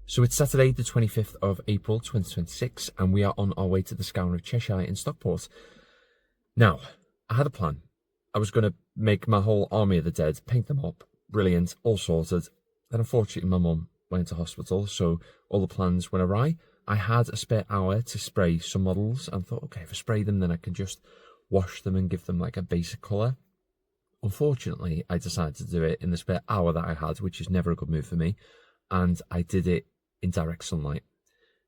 So it's Saturday the 25th of April 2026 and we are on our way to the Scouring of Cheshire in Stockport. Now, I had a plan. I was going to make my whole army of the dead, paint them up, brilliant, all sorted. Then unfortunately my mum went into hospital, so all the plans went awry. I had a spare hour to spray some models and thought, okay, if I spray them then I can just wash them and give them like a basic colour. Unfortunately, I decided to do it in the spare hour that I had, which is never a good move for me, and I did it in direct sunlight.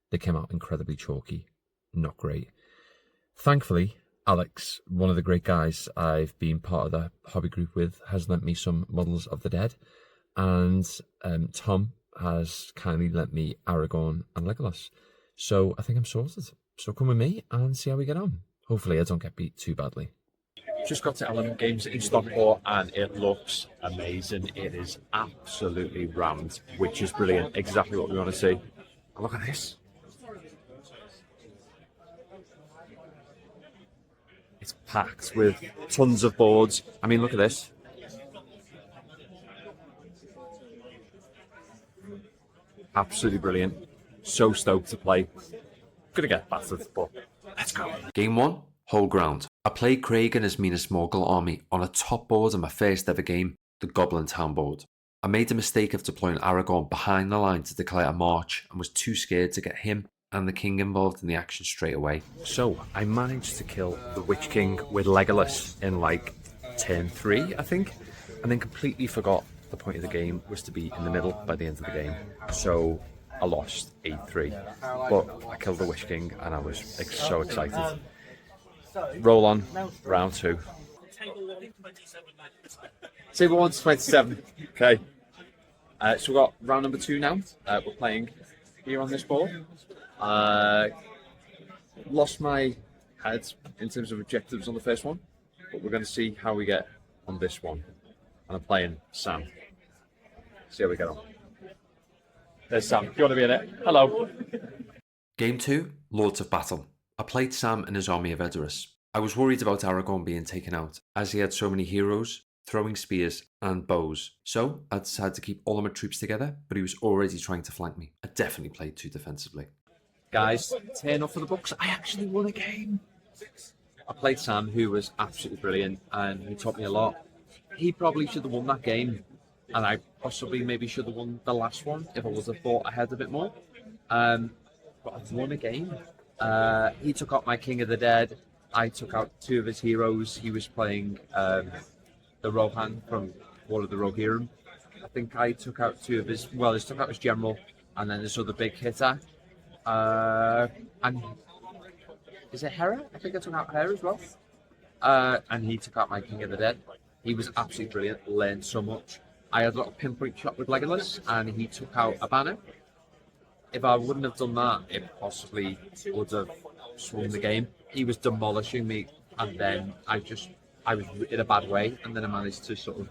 They came out incredibly chalky, not great. Thankfully, Alex, one of the great guys I've been part of the hobby group with, has lent me some models of the dead, and Tom has kindly lent me Aragorn and Legolas. So I think I'm sorted. So come with me and see how we get on. Hopefully I don't get beat too badly. Just got to Element Games in Stockport and it looks amazing. It is absolutely rammed, which is brilliant. Exactly what we want to see. And look at this. It's packed with tons of boards. I mean, look at this. Absolutely brilliant. So stoked to play. Gonna get battered, but let's go. Game 1, Whole Ground. I played Craig and his Minas Morgul army on a top board in my first ever game, the Goblin Town board. I made the mistake of deploying Aragorn behind the line to declare a march and was too scared to get him and the king involved in the action straight away. So I managed to kill the Witch King with Legolas in like turn 3, I think, and then completely forgot the point of the game was to be in the middle by the end of the game. So I lost 8-3, but I killed the Witch King and I was so excited. Roll on, round 2. Table 1's 27. Okay. So we've got round number 2 now. We're playing here on this board. Lost my head in terms of objectives on the first one, but we're going to see how we get on this one. And I'm playing Sam. See how we get on. There's Sam. Do you want to be in it? Hello. Game 2, Lords of Battle. I played Sam and his army of Edoras. I was worried about Aragorn being taken out, as he had so many heroes, throwing spears and bows. So I decided to keep all of my troops together, but he was already trying to flank me. I definitely played too defensively. Guys, turn up for the books. I actually won a game. I played Sam, who was absolutely brilliant, and he taught me a lot. He probably should have won that game, and I possibly maybe should have won the last one if I would have thought ahead a bit more. But I've won a game. He took out my King of the Dead. I took out 2 of his heroes. He was playing the Rohan from War of the Rohirrim. I think I took out 2 of his, well, he took out his general, and then this other big hitter. And is it Hera? I think I took out Hera as well. And he took out my King of the Dead. He was absolutely brilliant, learned so much. I had a little pinpoint shot with Legolas, and he took out a banner. If I wouldn't have done that, it possibly would have swung the game. He was demolishing me, and then I was in a bad way, and then I managed to sort of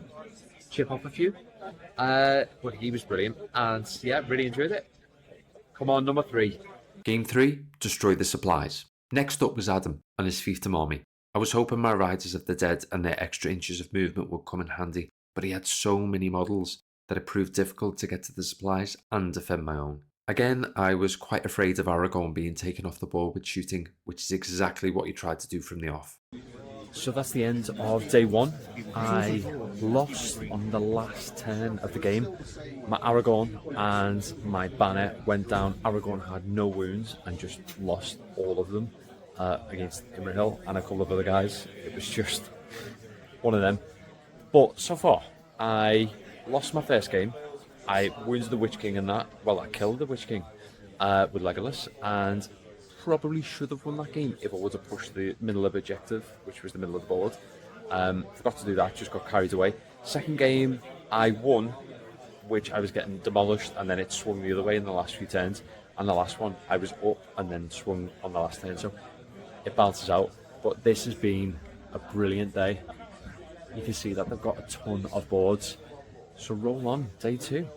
chip off a few. But he was brilliant, and yeah, really enjoyed it. Come on, number 3. Game 3, Destroy the Supplies. Next up was Adam and his fiefdom army. I was hoping my Riders of the Dead and their extra inches of movement would come in handy, but he had so many models that it proved difficult to get to the supplies and defend my own. Again, I was quite afraid of Aragorn being taken off the board with shooting, which is exactly what he tried to do from the off. So that's the end of day 1. I lost on the last turn of the game. My Aragorn and my banner went down. Aragorn had no wounds and just lost all of them against Imrahil and a couple of other guys. It was just one of them. But so far, I lost my first game. I wounded the Witch King in that. Well, I killed the Witch King with Legolas, and probably should have won that game if I would have pushed the middle of objective, which was the middle of the board. Forgot to do that, just got carried away. Second game, I won, which I was getting demolished, and then it swung the other way in the last few turns. And the last one, I was up and then swung on the last turn, so it balances out. But this has been a brilliant day. You can see that they've got a ton of boards. So roll on, day 2.